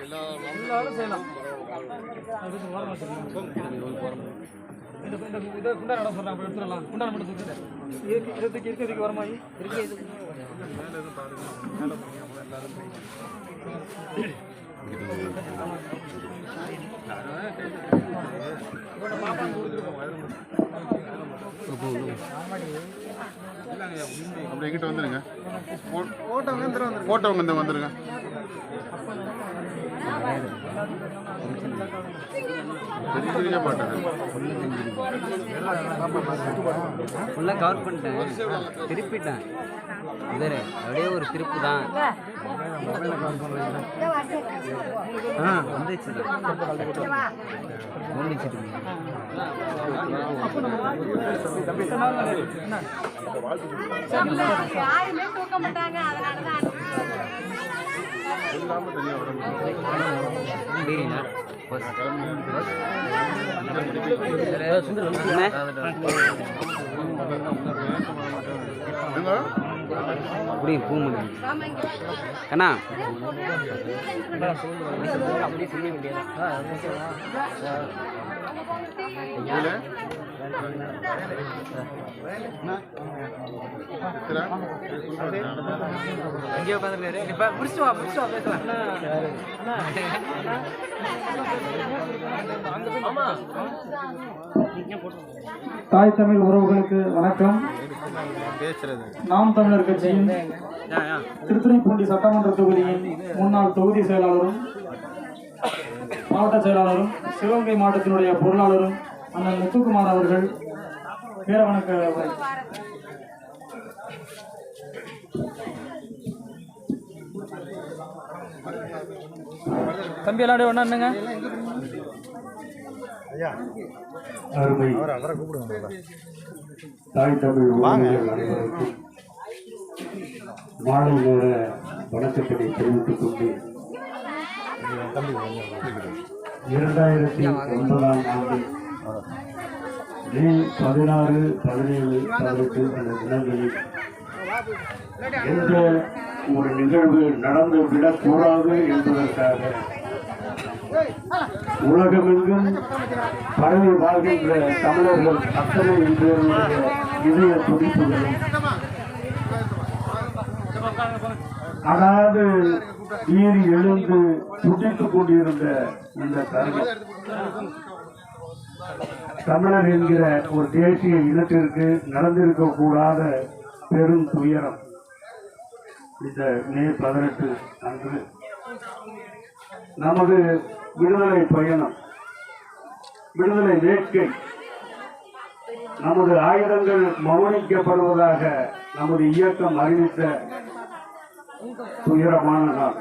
எல்லாரும் செய்யலாம். இதை குண்டா நட சொல்றாங்க, எடுத்துடலாம். குண்டா மட்டும் தூக்கிட்டு இருக்கிறதுக்கு வரமா அப்படி எங்கிட்ட வந்துருங்க. போட்டவங்க இந்த வந்துருங்க. பெரிய மாட்டேன் ஃபுல்லாக கவர் பண்ணிட்டேன், திருப்பிட்டேன். இதே அப்படியே ஒரு திருப்பு தான். வந்துச்சு அப்படியே பூ முடியும் கண்ணா. அப்படியே செய்ய வேண்டியது அங்கேயே உட்காந்துருக்காரு. இப்ப முடிச்சுட்டு வா பேசலாம். தாய் தமிழ் உறவுகளுக்கு வணக்கம். நாம் தமிழர் கட்சியின் திருத்துறைப்பூண்டி சட்டமன்ற தொகுதியின் முன்னாள் தொகுதி செயலாளரும் மாவட்ட செயலாளரும் சிவகங்கை மாவட்டத்தினுடைய பொருளாளரும் அண்ணன் முத்துக்குமார் அவர்கள் வீரவணக்க உரை. தம்பி எல்லாரும் ஒண்ணா என்னங்க அருமை தாய் தமிழ் மாலை நேர வணக்கத்தினை தெரிவித்துக் கொண்டு 2009 ஆண்டு மே 16, 17, 18 அந்த தினங்களில் எந்த ஒரு நிகழ்வு நடந்து விடக்கூடாது என்பதற்காக உலகமெங்கும் பரவி வாழ்கின்ற தமிழர்கள் அத்தனை பேருடைய இதய துடிப்புகளும் அதாவது நீர் எழுந்து துடித்துக் கொண்டிருந்த இந்த தருணம் தமிழர் என்கிற ஒரு தேசிய இனத்திற்கு நடந்திருக்கக்கூடாத பெரும் துயரம் இந்த மே 18 அன்று நமது விடுதலை பயணம், விடுதலை வேட்கை, நமது ஆயுதங்கள் மௌனிக்கப்படுவதாக நமது இயக்கம் அறிவித்த துயரமான நாள்.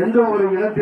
எந்த ஒரு இனத்தில்